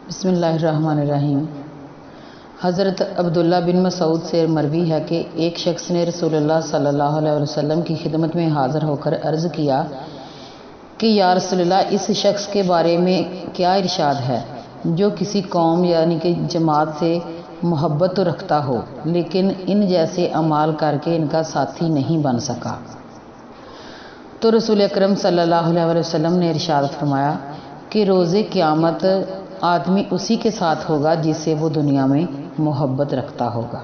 बिस्मिल्लाहिर्रहमानिर्रहीम। हज़रत अब्दुल्ला बिन मसूद से मरवी है कि एक शख्स ने रसूलुल्लाह सल्लल्लाहु अलैहि वसल्लम की खिदमत में हाज़िर होकर अर्ज़ किया कि या रसूलल्लाह, इस शख्स के बारे में क्या इरशाद है जो किसी कौम यानी कि जमात से मोहब्बत तो रखता हो लेकिन इन जैसे अमाल करके इनका साथी नहीं बन सका। तो रसूल अकरम सल्लल्लाहु अलैहि वसल्लम ने इरशाद फरमाया कि रोज़े क़यामत आदमी उसी के साथ होगा जिससे वो दुनिया में मोहब्बत रखता होगा।